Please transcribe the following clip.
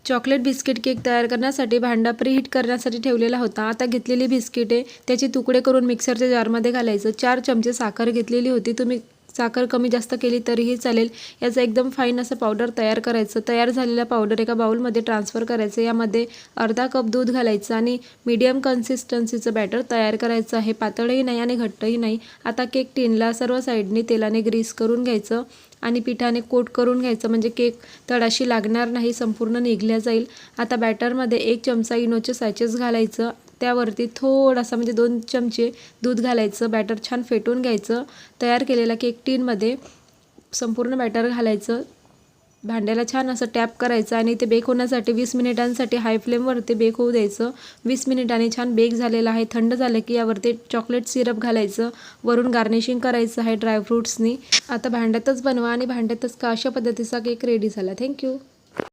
Chocolate biscuit cake तयार करण्यासाठी भांडा प्रीहीट करण्यासाठी ठेवलेला होता। आता घेतलेली बिस्किटे त्याचे तुकडे करून मिक्सरच्या जारमध्ये घालायचं। 4 चमचे साखर घेतलेली होती, तुम्ही साखर कमी जास्त केली तरीही चालेल। याचं एकदम फाईन असं पावडर तयार करायचं। तयार झालेला पावडर एका बाउलमध्ये ट्रान्सफर करायचं। यामध्ये अर्धा कप दूध घालायचं आणि मीडियम कन्सिस्टन्सीचं बॅटर तयार करायचं आहे, पातळही नाही आणि घट्टही नाही। आता केक टिनला सर्व साईडनी तेलाने ग्रीस करून घ्यायचं आणि पिठाने कोट करून घ्यायचं, म्हणजे केक तळाशी लागणार नाही, संपूर्ण निघल्या जाईल। आता बॅटरमध्ये 1 चमचा इनोचे सॅचेस घालायचं, त्यावरती थोडासा म्हणजे 2 चमचे दूध घालायचं, बॅटर छान फेटून घ्यायचं। तयार केलेला केक टिनमध्ये संपूर्ण बॅटर घालायचं, भांड्याला छान असं टॅप करायचं आणि ते बेक होण्यासाठी 20 मिनिटांसाठी हाय फ्लेमवरती बेक होऊ द्यायचं। 20 मिनिटांनी छान बेक झालेलं आहे। थंड झालं की यावरती चॉकलेट सिरप घालायचं, वरून गार्निशिंग करायचं आहे ड्रायफ्रूट्सनी। आता भांड्यातच बनवा आणि भांड्यातच खा, अशा पद्धतीचा केक रेडी झाला। थँक्यू।